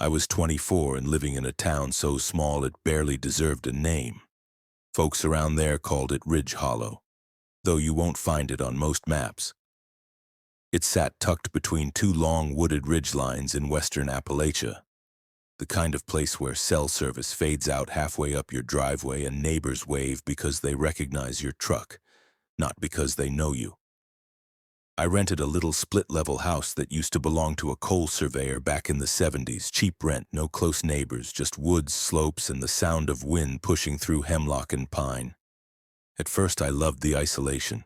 I was 24 and living in a town so small it barely deserved a name. Folks around there called it Ridge Hollow, though you won't find it on most maps. It sat tucked between two long wooded ridgelines in western Appalachia, the kind of place where cell service fades out halfway up your driveway and neighbors wave because they recognize your truck, not because they know you. I rented a little split-level house that used to belong to a coal surveyor back in the 70s. Cheap rent, no close neighbors, just woods, slopes, and the sound of wind pushing through hemlock and pine. At first I loved the isolation.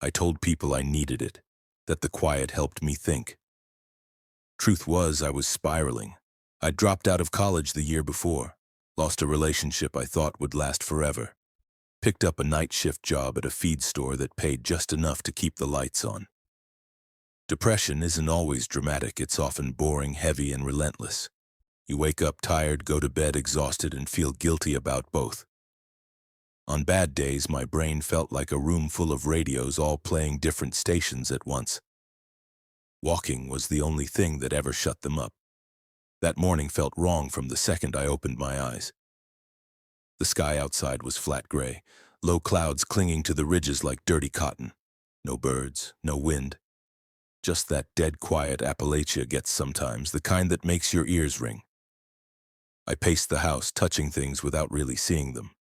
I told people I needed it, that the quiet helped me think. Truth was, I was spiraling. I'd dropped out of college the year before, lost a relationship I thought would last forever, picked up a night shift job at a feed store that paid just enough to keep the lights on. Depression isn't always dramatic, it's often boring, heavy, and relentless. You wake up tired, go to bed exhausted, and feel guilty about both. On bad days, my brain felt like a room full of radios all playing different stations at once. Walking was the only thing that ever shut them up. That morning felt wrong from the second I opened my eyes. The sky outside was flat gray, low clouds clinging to the ridges like dirty cotton. No birds, no wind. Just that dead quiet Appalachia gets sometimes, the kind that makes your ears ring. I paced the house, touching things without really seeing them.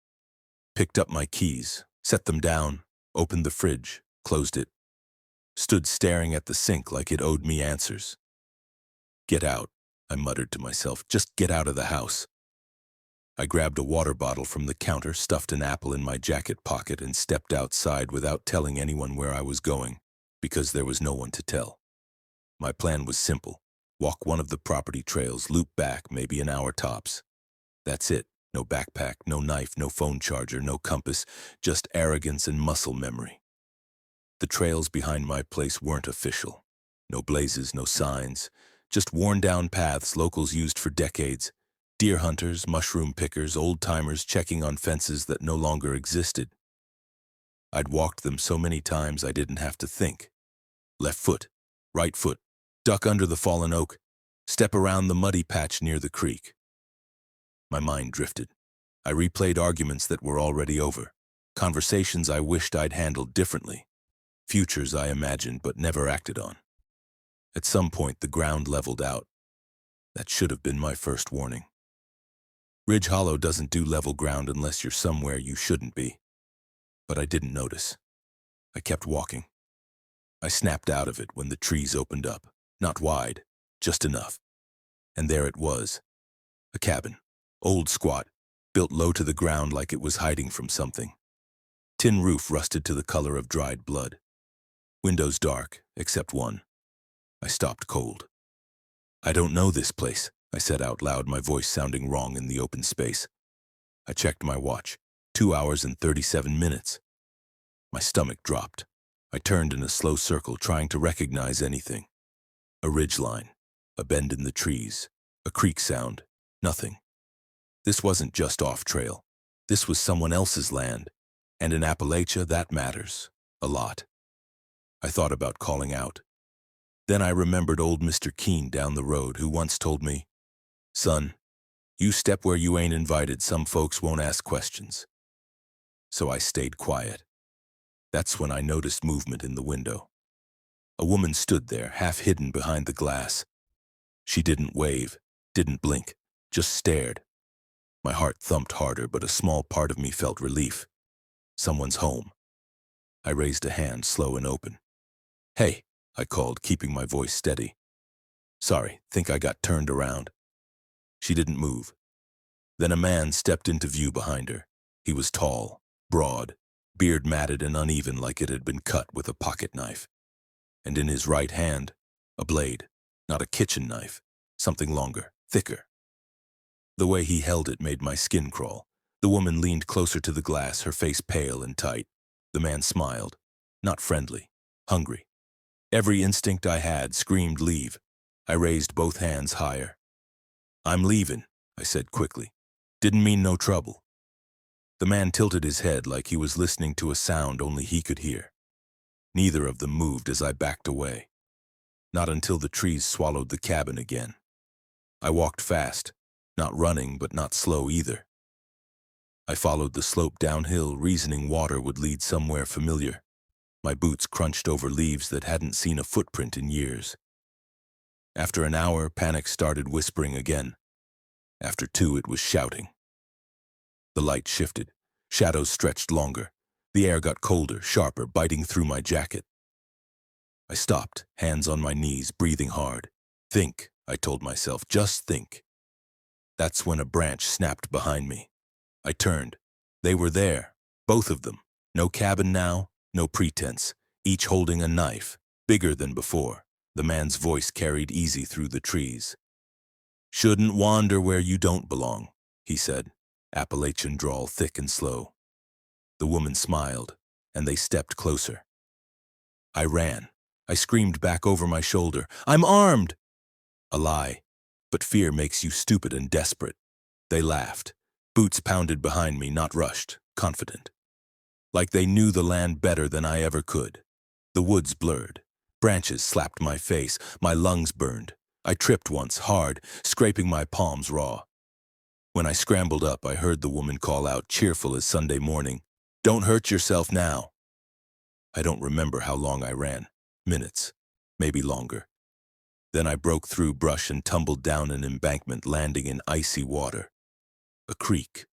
Picked up my keys, set them down, opened the fridge, closed it. Stood staring at the sink like it owed me answers. Get out, I muttered to myself, just get out of the house. I grabbed a water bottle from the counter, stuffed an apple in my jacket pocket, and stepped outside without telling anyone where I was going, because there was no one to tell. My plan was simple. Walk one of the property trails, loop back, maybe an hour tops. That's it. No backpack, no knife, no phone charger, no compass, just arrogance and muscle memory. The trails behind my place weren't official. No blazes, no signs, just worn-down paths locals used for decades. Deer hunters, mushroom pickers, old-timers checking on fences that no longer existed. I'd walked them so many times I didn't have to think. Left foot, right foot, duck under the fallen oak, step around the muddy patch near the creek. My mind drifted. I replayed arguments that were already over, conversations I wished I'd handled differently, futures I imagined but never acted on. At some point, the ground leveled out. That should have been my first warning. Ridge Hollow doesn't do level ground unless you're somewhere you shouldn't be. But I didn't notice. I kept walking. I snapped out of it when the trees opened up. Not wide, just enough. And there it was. A cabin. Old squat, built low to the ground like it was hiding from something. Tin roof rusted to the color of dried blood. Windows dark, except one. I stopped cold. I don't know this place, I said out loud, my voice sounding wrong in the open space. I checked my watch. 2 hours and 37 minutes. My stomach dropped. I turned in a slow circle, trying to recognize anything. A ridgeline, a bend in the trees, a creek sound, nothing. This wasn't just off-trail. This was someone else's land, and in Appalachia that matters, a lot. I thought about calling out. Then I remembered old Mr. Keene down the road who once told me, "Son, you step where you ain't invited, some folks won't ask questions." So I stayed quiet. That's when I noticed movement in the window. A woman stood there, half hidden behind the glass. She didn't wave, didn't blink, just stared. My heart thumped harder, but a small part of me felt relief. Someone's home. I raised a hand, slow and open. "Hey," I called, keeping my voice steady. "Sorry, think I got turned around." She didn't move. Then a man stepped into view behind her. He was tall, broad, beard matted and uneven like it had been cut with a pocket knife. And in his right hand, a blade, not a kitchen knife, something longer, thicker. The way he held it made my skin crawl. The woman leaned closer to the glass, her face pale and tight. The man smiled, not friendly, hungry. Every instinct I had screamed leave. I raised both hands higher. "I'm leaving," I said quickly. "Didn't mean no trouble." The man tilted his head like he was listening to a sound only he could hear. Neither of them moved as I backed away. Not until the trees swallowed the cabin again. I walked fast, not running but not slow either. I followed the slope downhill, reasoning water would lead somewhere familiar. My boots crunched over leaves that hadn't seen a footprint in years. After an hour, panic started whispering again. After 2, it was shouting. The light shifted. Shadows stretched longer. The air got colder, sharper, biting through my jacket. I stopped, hands on my knees, breathing hard. Think, I told myself, just think. That's when a branch snapped behind me. I turned. They were there, both of them. No cabin now, no pretense, each holding a knife, bigger than before. The man's voice carried easy through the trees. "Shouldn't wander where you don't belong," he said, Appalachian drawl thick and slow. The woman smiled, and they stepped closer. I ran. I screamed back over my shoulder, "I'm armed!" A lie, but fear makes you stupid and desperate. They laughed. Boots pounded behind me, not rushed, confident. Like they knew the land better than I ever could. The woods blurred. Branches slapped my face. My lungs burned. I tripped once, hard, scraping my palms raw. When I scrambled up, I heard the woman call out, cheerful as Sunday morning, "Don't hurt yourself now." I don't remember how long I ran. Minutes, maybe longer. Then I broke through brush and tumbled down an embankment, landing in icy water. A creek.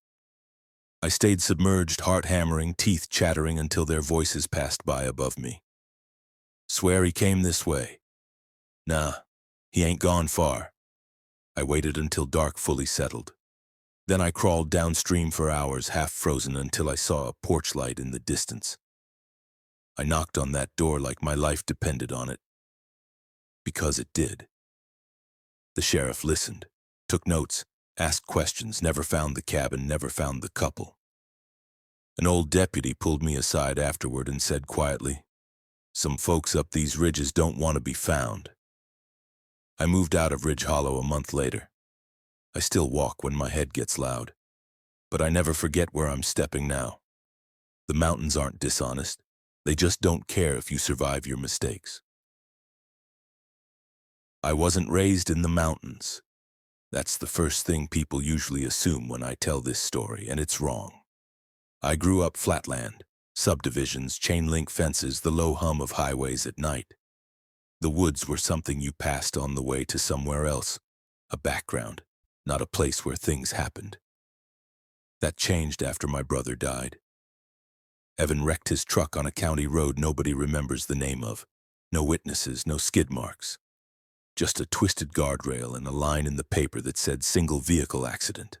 I stayed submerged, heart hammering, teeth chattering until their voices passed by above me. "Swear he came this way." "Nah, he ain't gone far." I waited until dark fully settled. Then I crawled downstream for hours, half frozen, until I saw a porch light in the distance. I knocked on that door like my life depended on it. Because it did. The sheriff listened, took notes, asked questions, never found the cabin, never found the couple. An old deputy pulled me aside afterward and said quietly, "Some folks up these ridges don't want to be found." I moved out of Ridge Hollow a month later. I still walk when my head gets loud, but I never forget where I'm stepping now. The mountains aren't dishonest. They just don't care if you survive your mistakes. I wasn't raised in the mountains. That's the first thing people usually assume when I tell this story, and it's wrong. I grew up flatland, subdivisions, chain-link fences, the low hum of highways at night. The woods were something you passed on the way to somewhere else, a background, not a place where things happened. That changed after my brother died. Evan wrecked his truck on a county road nobody remembers the name of. No witnesses, no skid marks. Just a twisted guardrail and a line in the paper that said single vehicle accident.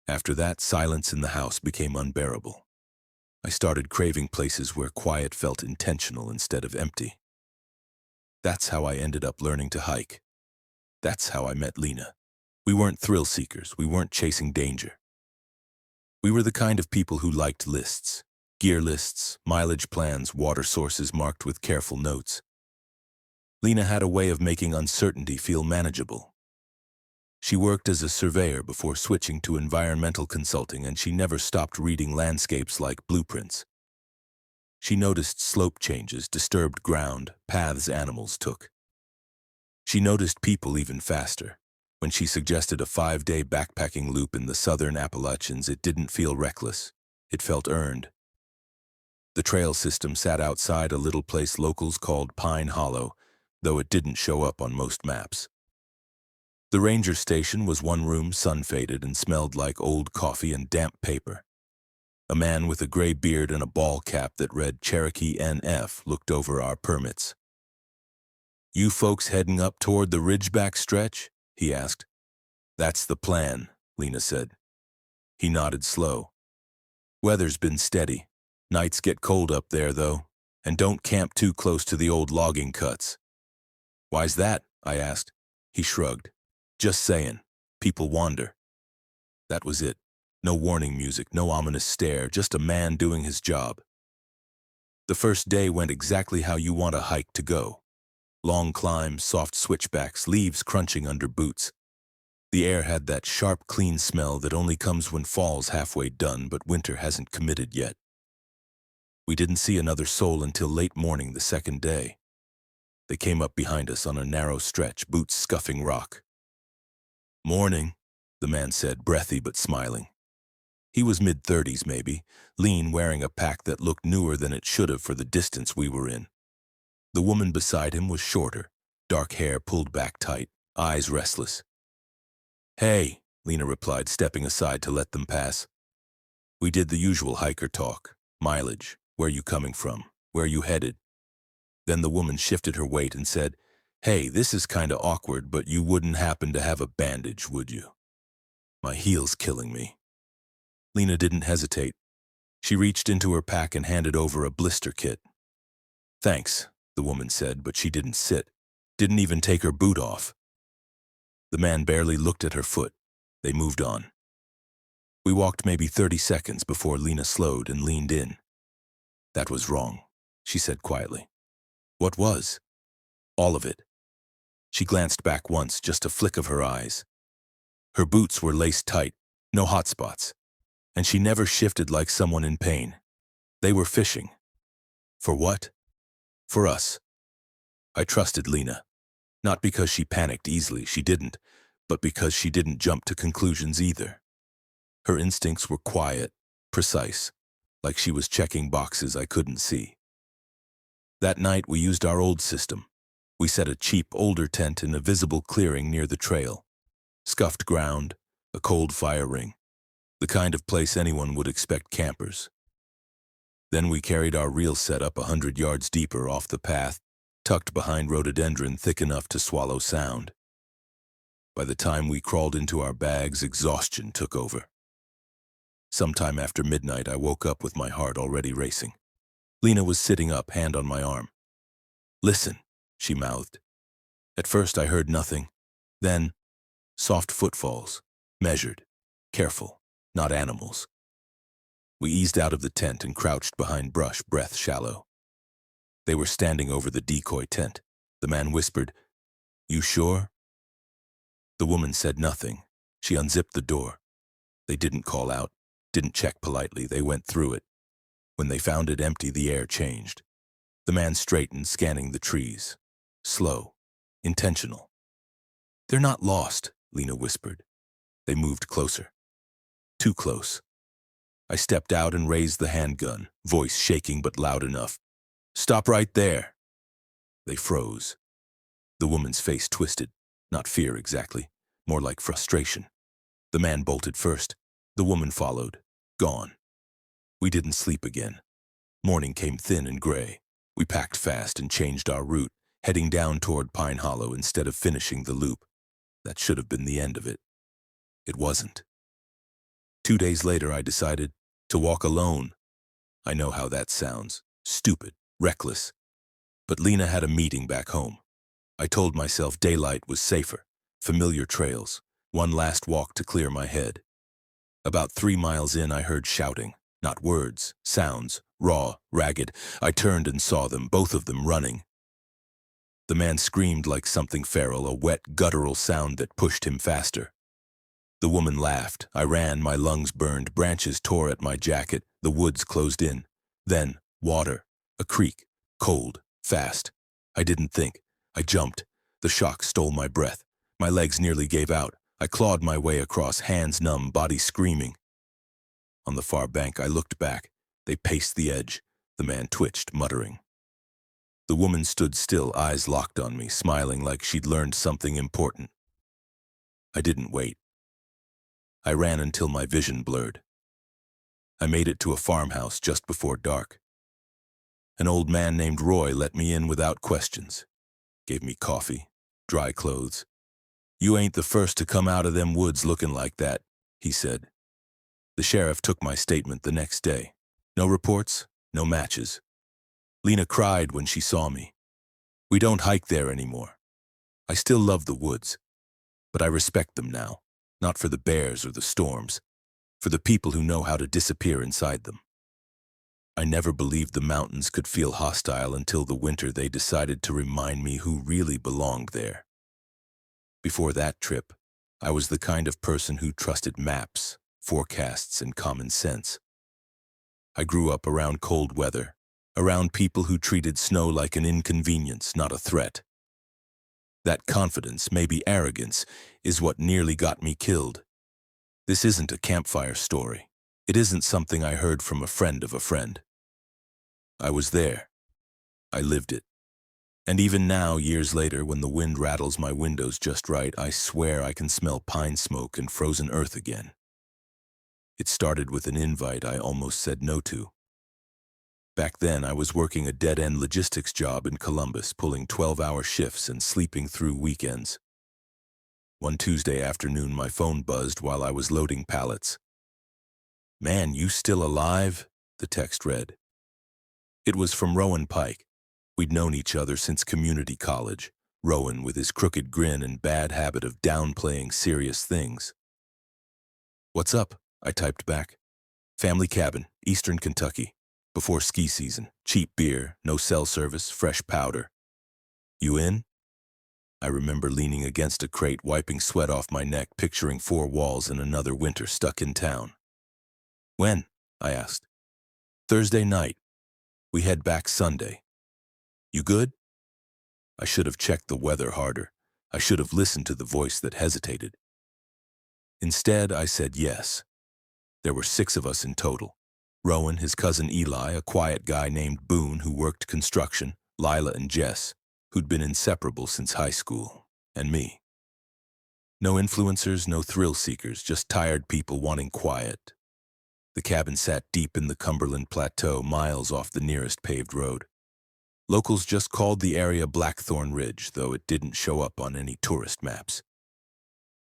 After that, silence in the house became unbearable. I started craving places where quiet felt intentional instead of empty. That's how I ended up learning to hike. That's how I met Lena. We weren't thrill seekers, we weren't chasing danger. We were the kind of people who liked lists. Gear lists, mileage plans, water sources marked with careful notes. Lena had a way of making uncertainty feel manageable. She worked as a surveyor before switching to environmental consulting, and she never stopped reading landscapes like blueprints. She noticed slope changes, disturbed ground, paths animals took. She noticed people even faster. When she suggested a 5-day backpacking loop in the southern Appalachians, it didn't feel reckless. It felt earned. The trail system sat outside a little place locals called Pine Hollow, though it didn't show up on most maps. The ranger station was one room, sun-faded, and smelled like old coffee and damp paper. A man with a gray beard and a ball cap that read Cherokee NF looked over our permits. "You folks heading up toward the Ridgeback stretch?" he asked. "That's the plan," Lena said. He nodded slow. "Weather's been steady. Nights get cold up there, though, and don't camp too close to the old logging cuts." "Why's that?" I asked. He shrugged. "Just saying. People wander." That was it. No warning music, no ominous stare, just a man doing his job. The first day went exactly how you want a hike to go. Long climbs, soft switchbacks, leaves crunching under boots. The air had that sharp, clean smell that only comes when fall's halfway done, but winter hasn't committed yet. We didn't see another soul until late morning the second day. They came up behind us on a narrow stretch, boots scuffing rock. Morning, the man said, breathy but smiling. He was mid-30s maybe, lean, wearing a pack that looked newer than it should have for the distance we were in. The woman beside him was shorter, dark hair pulled back tight, eyes restless. Hey, Lena replied, stepping aside to let them pass. We did the usual hiker talk, mileage, where you coming from, where you headed. Then the woman shifted her weight and said, Hey, this is kinda awkward, but you wouldn't happen to have a bandage, would you? My heel's killing me. Lena didn't hesitate. She reached into her pack and handed over a blister kit. Thanks, the woman said, but she didn't sit, didn't even take her boot off. The man barely looked at her foot. They moved on. We walked maybe 30 seconds before Lena slowed and leaned in. That was wrong, she said quietly. What was? All of it. She glanced back once, just a flick of her eyes. Her boots were laced tight, no hot spots, and she never shifted like someone in pain. They were fishing. For what? For us. I trusted Lena. Not because she panicked easily, she didn't, but because she didn't jump to conclusions either. Her instincts were quiet, precise, like she was checking boxes I couldn't see. That night we used our old system. We set a cheap, older tent in a visible clearing near the trail. Scuffed ground, a cold fire ring, the kind of place anyone would expect campers. Then we carried our real setup 100 yards deeper off the path, tucked behind rhododendron thick enough to swallow sound. By the time we crawled into our bags, exhaustion took over. Sometime after midnight, I woke up with my heart already racing. Lena was sitting up, hand on my arm. Listen, she mouthed. At first I heard nothing. Then, soft footfalls, measured, careful, not animals. We eased out of the tent and crouched behind brush, breath shallow. They were standing over the decoy tent. The man whispered, You sure? The woman said nothing. She unzipped the door. They didn't call out, didn't check politely. They went through it. When they found it empty, the air changed. The man straightened, scanning the trees. Slow, intentional. They're not lost, Lena whispered. They moved closer. Too close. I stepped out and raised the handgun, voice shaking but loud enough. Stop right there. They froze. The woman's face twisted, not fear exactly, more like frustration. The man bolted first. The woman followed, gone. We didn't sleep again. Morning came thin and gray. We packed fast and changed our route, heading down toward Pine Hollow instead of finishing the loop. That should have been the end of it. It wasn't. 2 days later, I decided to walk alone. I know how that sounds. Stupid, reckless. But Lena had a meeting back home. I told myself daylight was safer, familiar trails, one last walk to clear my head. About 3 miles in, I heard shouting. Not words, sounds, raw, ragged. I turned and saw them, both of them running. The man screamed like something feral, a wet, guttural sound that pushed him faster. The woman laughed. I ran, my lungs burned, branches tore at my jacket, the woods closed in. Then, water, a creek, cold, fast. I didn't think. I jumped. The shock stole my breath. My legs nearly gave out. I clawed my way across, hands numb, body screaming. On the far bank, I looked back. They paced the edge. The man twitched, muttering. The woman stood still, eyes locked on me, smiling like she'd learned something important. I didn't wait. I ran until my vision blurred. I made it to a farmhouse just before dark. An old man named Roy let me in without questions. Gave me coffee, dry clothes. You ain't the first to come out of them woods looking like that, he said. The sheriff took my statement the next day. No reports, no matches. Lena cried when she saw me. We don't hike there anymore. I still love the woods, but I respect them now, not for the bears or the storms, for the people who know how to disappear inside them. I never believed the mountains could feel hostile until the winter they decided to remind me who really belonged there. Before that trip, I was the kind of person who trusted maps, forecasts, and common sense. I grew up around cold weather, around people who treated snow like an inconvenience, not a threat. That confidence, maybe arrogance, is what nearly got me killed. This isn't a campfire story. It isn't something I heard from a friend of a friend. I was there. I lived it. And even now, years later, when the wind rattles my windows just right, I swear I can smell pine smoke and frozen earth again. It started with an invite I almost said no to. Back then, I was working a dead-end logistics job in Columbus, pulling 12-hour shifts and sleeping through weekends. One Tuesday afternoon, my phone buzzed while I was loading pallets. "Man, you still alive?" the text read. It was from Rowan Pike. We'd known each other since community college, Rowan with his crooked grin and bad habit of downplaying serious things. "What's up?" I typed back. "Family cabin, Eastern Kentucky. Before ski season, cheap beer, no cell service, fresh powder. You in?" I remember leaning against a crate, wiping sweat off my neck, picturing four walls and another winter stuck in town. "When?" I asked. "Thursday night. We head back Sunday. You good?" I should have checked the weather harder. I should have listened to the voice that hesitated. Instead, I said yes. There were 6 of us in total. Rowan, his cousin Eli, a quiet guy named Boone who worked construction, Lila and Jess, who'd been inseparable since high school, and me. No influencers, no thrill seekers, just tired people wanting quiet. The cabin sat deep in the Cumberland Plateau, miles off the nearest paved road. Locals just called the area Blackthorn Ridge, though it didn't show up on any tourist maps.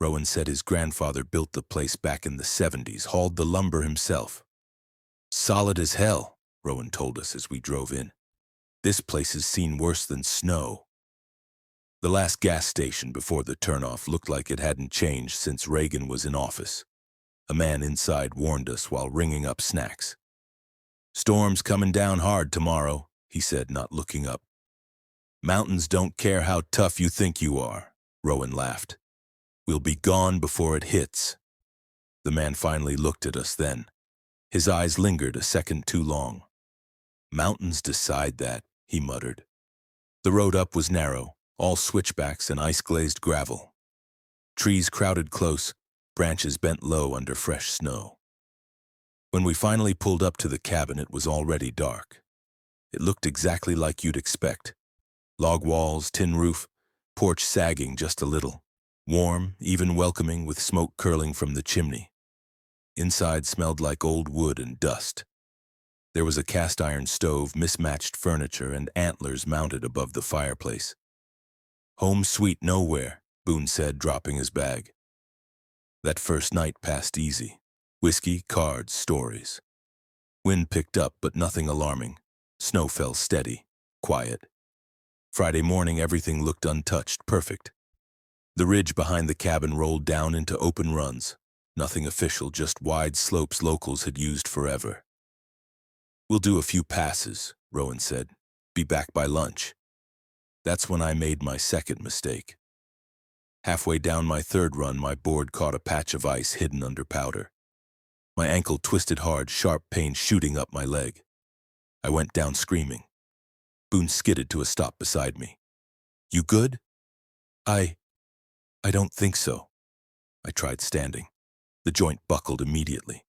Rowan said his grandfather built the place back in the 70s, hauled the lumber himself. "Solid as hell," Rowan told us as we drove in. "This place has seen worse than snow." The last gas station before the turnoff looked like it hadn't changed since Reagan was in office. A man inside warned us while ringing up snacks. "Storm's coming down hard tomorrow," he said, not looking up. "Mountains don't care how tough you think you are," Rowan laughed. "We'll be gone before it hits." The man finally looked at us then. His eyes lingered a second too long. "Mountains decide that," he muttered. The road up was narrow, all switchbacks and ice-glazed gravel. Trees crowded close, branches bent low under fresh snow. When we finally pulled up to the cabin, it was already dark. It looked exactly like you'd expect. Log walls, tin roof, porch sagging just a little. Warm, even welcoming, with smoke curling from the chimney. Inside smelled like old wood and dust. There was a cast-iron stove, mismatched furniture, and antlers mounted above the fireplace. "Home sweet nowhere," Boone said, dropping his bag. That first night passed easy. Whiskey, cards, stories. Wind picked up, but nothing alarming. Snow fell steady, quiet. Friday morning, everything looked untouched, perfect. The ridge behind the cabin rolled down into open runs. Nothing official, just wide slopes locals had used forever. "We'll do a few passes," Rowan said. "Be back by lunch." That's when I made my second mistake. Halfway down my third run, my board caught a patch of ice hidden under powder. My ankle twisted hard, sharp pain shooting up my leg. I went down screaming. Boone skidded to a stop beside me. "You good?" I don't think so." I tried standing. The joint buckled immediately.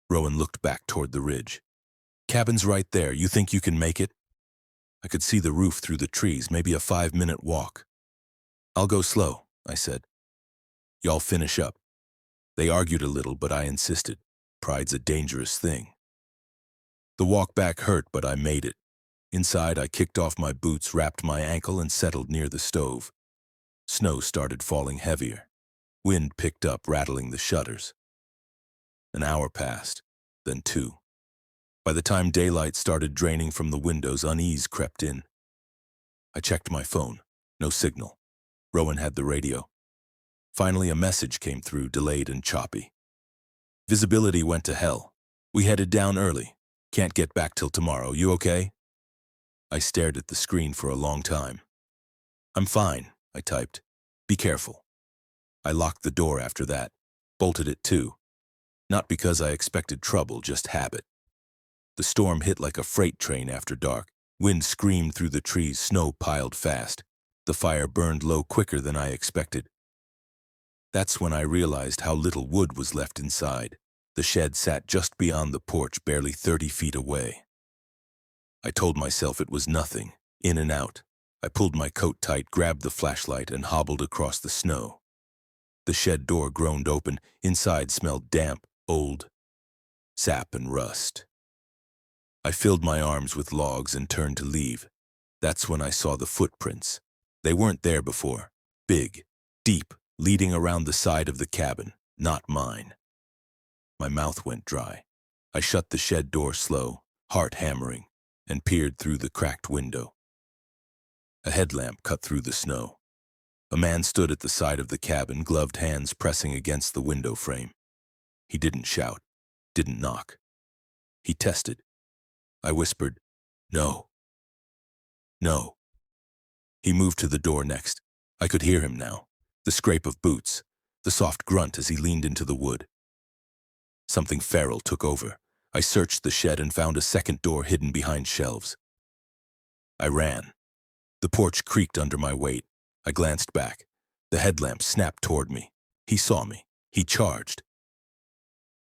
Rowan looked back toward the ridge. "Cabin's right there. You think you can make it?" I could see the roof through the trees, maybe a 5-minute walk. "I'll go slow," I said. "Y'all finish up." They argued a little, but I insisted. Pride's a dangerous thing. The walk back hurt, but I made it. Inside, I kicked off my boots, wrapped my ankle, and settled near the stove. Snow started falling heavier. Wind picked up, rattling the shutters. An hour passed, then 2. By the time daylight started draining from the windows, unease crept in. I checked my phone. No signal. Rowan had the radio. Finally, a message came through, delayed and choppy. "Visibility went to hell. We headed down early. Can't get back till tomorrow. You okay?" I stared at the screen for a long time. "I'm fine," I typed. "Be careful." I locked the door after that, bolted it too. Not because I expected trouble, just habit. The storm hit like a freight train after dark. Wind screamed through the trees, snow piled fast. The fire burned low quicker than I expected. That's when I realized how little wood was left inside. The shed sat just beyond the porch, barely 30 feet away. I told myself it was nothing, in and out. I pulled my coat tight, grabbed the flashlight, and hobbled across the snow. The shed door groaned open. Inside smelled damp, old, sap and rust. I filled my arms with logs and turned to leave. That's when I saw the footprints. They weren't there before. Big, deep, leading around the side of the cabin, not mine. My mouth went dry. I shut the shed door slow, heart hammering, and peered through the cracked window. A headlamp cut through the snow. A man stood at the side of the cabin, gloved hands pressing against the window frame. He didn't shout, didn't knock. He tested. I whispered, "No. No." He moved to the door next. I could hear him now. The scrape of boots, the soft grunt as he leaned into the wood. Something feral took over. I searched the shed and found a second door hidden behind shelves. I ran. The porch creaked under my weight. I glanced back. The headlamp snapped toward me. He saw me. He charged.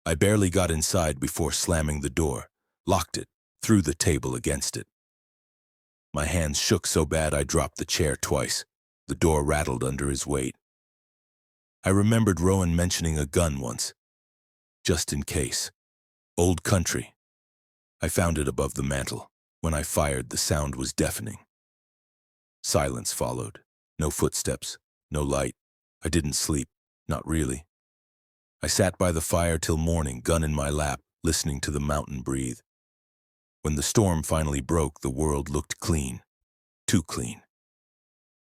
I barely got inside before slamming the door, locked it, threw the table against it. My hands shook so bad I dropped the chair twice. The door rattled under his weight. I remembered Rowan mentioning a gun once. Just in case. Old country. I found it above the mantel. When I fired, the sound was deafening. Silence followed. No footsteps, no light. I didn't sleep, not really. I sat by the fire till morning, gun in my lap, listening to the mountain breathe. When the storm finally broke, the world looked clean. Too clean.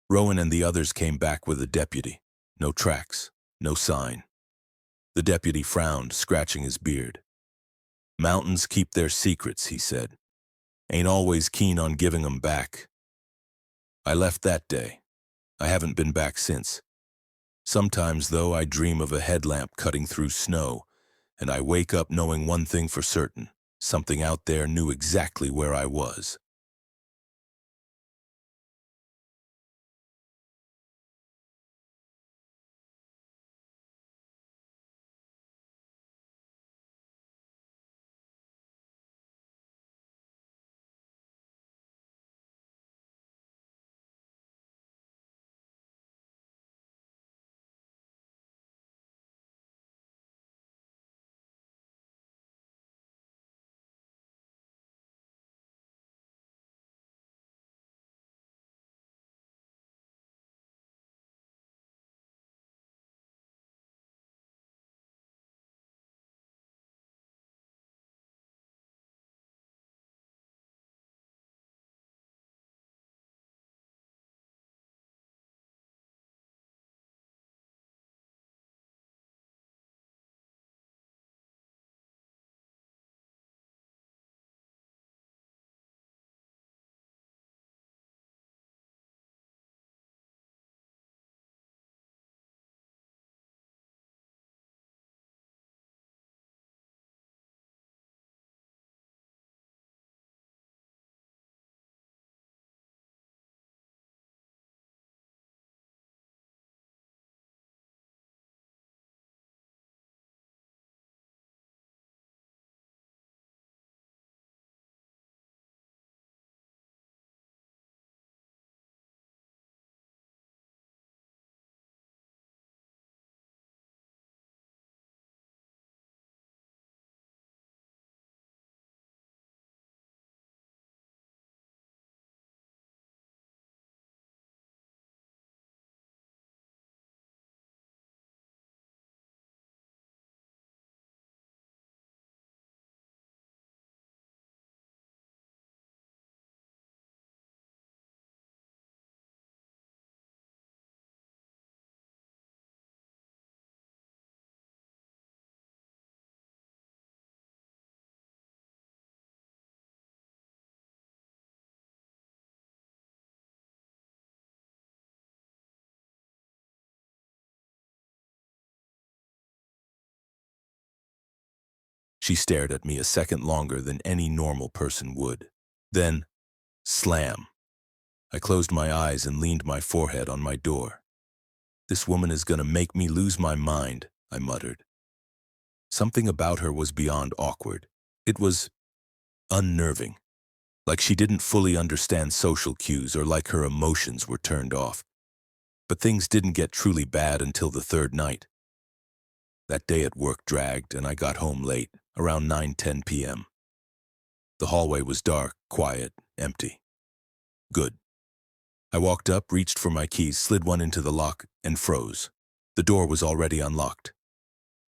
Rowan and the others came back with a deputy. No tracks, no sign. The deputy frowned, scratching his beard. "Mountains keep their secrets," he said. "Ain't always keen on giving 'em back." I left that day. I haven't been back since. Sometimes, though, I dream of a headlamp cutting through snow, and I wake up knowing one thing for certain. Something out there knew exactly where I was. She stared at me a second longer than any normal person would. Then, slam. I closed my eyes and leaned my forehead on my door. "This woman is gonna make me lose my mind," I muttered. Something about her was beyond awkward. It was unnerving, like she didn't fully understand social cues or like her emotions were turned off. But things didn't get truly bad until the third night. That day at work dragged, and I got home late, around 9:10 p.m. The hallway was dark, quiet, empty. Good. I walked up, reached for my keys, slid one into the lock, and froze. The door was already unlocked.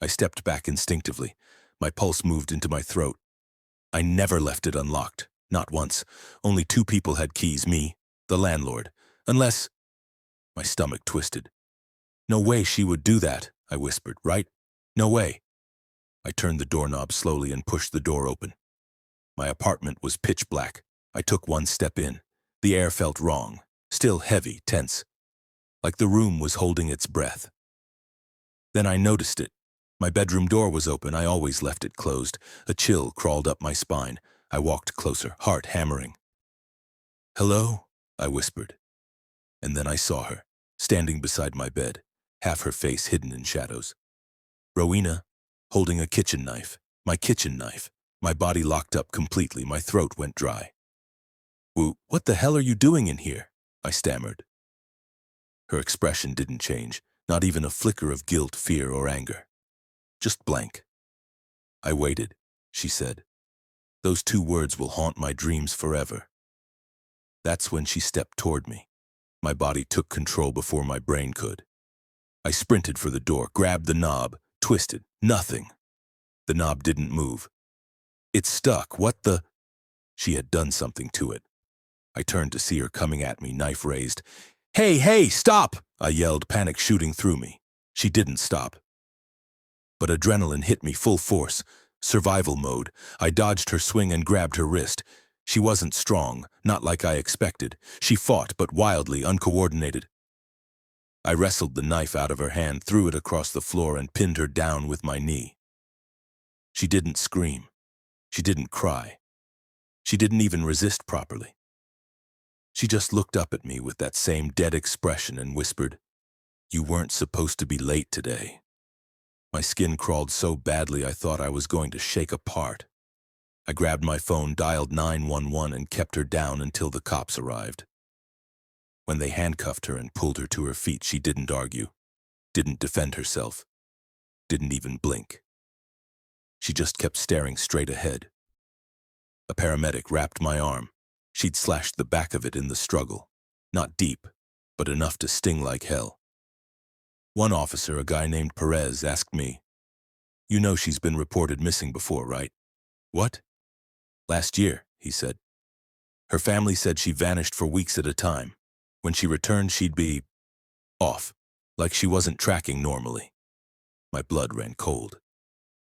I stepped back instinctively. My pulse moved into my throat. I never left it unlocked. Not once. Only two people had keys, me, the landlord. Unless... My stomach twisted. "No way she would do that," I whispered, "right? No way." I turned the doorknob slowly and pushed the door open. My apartment was pitch black. I took one step in. The air felt wrong, still heavy, tense, like the room was holding its breath. Then I noticed it. My bedroom door was open. I always left it closed. A chill crawled up my spine. I walked closer, heart hammering. "Hello?" I whispered. And then I saw her, standing beside my bed, half her face hidden in shadows. Rowena, holding a kitchen knife. My kitchen knife. My body locked up completely. My throat went dry. "What the hell are you doing in here?" I stammered. Her expression didn't change, not even a flicker of guilt, fear, or anger. Just blank. "I waited," she said. "Those two words will haunt my dreams forever." That's when she stepped toward me. My body took control before my brain could. I sprinted for the door, grabbed the knob, twisted. Nothing. The knob didn't move. It stuck. What the... She had done something to it. I turned to see her coming at me, knife raised. "Hey, hey, stop!" I yelled, panic shooting through me. She didn't stop. But adrenaline hit me full force. Survival mode. I dodged her swing and grabbed her wrist. She wasn't strong, not like I expected. She fought, but wildly, uncoordinated. I wrestled the knife out of her hand, threw it across the floor, and pinned her down with my knee. She didn't scream. She didn't cry. She didn't even resist properly. She just looked up at me with that same dead expression and whispered, "You weren't supposed to be late today." My skin crawled so badly I thought I was going to shake apart. I grabbed my phone, dialed 911, and kept her down until the cops arrived. When they handcuffed her and pulled her to her feet, she didn't argue, didn't defend herself, didn't even blink. She just kept staring straight ahead. A paramedic wrapped my arm. She'd slashed the back of it in the struggle. Not deep, but enough to sting like hell. One officer, a guy named Perez, asked me, "You know she's been reported missing before, right?" "What?" "Last year," he said. "Her family said she vanished for weeks at a time. When she returned, she'd be off, like she wasn't tracking normally." My blood ran cold.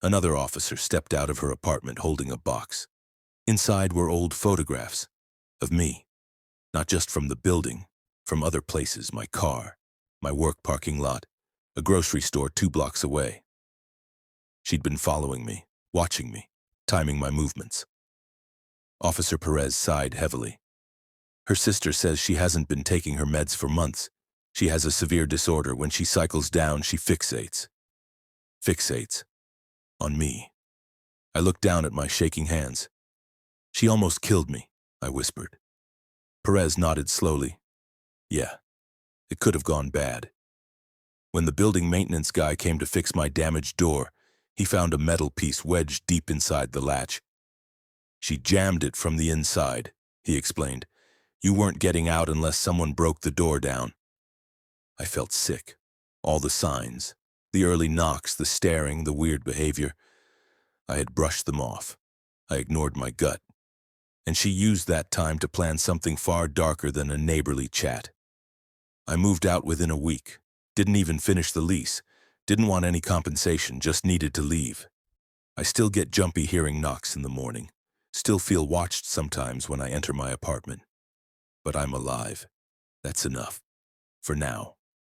Another officer stepped out of her apartment holding a box. Inside were old photographs of me, not just from the building, from other places, my car, my work parking lot, a grocery store 2 blocks away. She'd been following me, watching me, timing my movements. Officer Perez sighed heavily. "Her sister says she hasn't been taking her meds for months. She has a severe disorder. When she cycles down, she fixates." Fixates. On me. I looked down at my shaking hands. "She almost killed me," I whispered. Perez nodded slowly. "Yeah, it could have gone bad. When the building maintenance guy came to fix my damaged door, he found a metal piece wedged deep inside the latch. She jammed it from the inside," he explained. "You weren't getting out unless someone broke the door down." I felt sick. All the signs, the early knocks, the staring, the weird behavior. I had brushed them off. I ignored my gut. And she used that time to plan something far darker than a neighborly chat. I moved out within a week. Didn't even finish the lease. Didn't want any compensation, just needed to leave. I still get jumpy hearing knocks in the morning. Still feel watched sometimes when I enter my apartment. But I'm alive. That's enough. For now.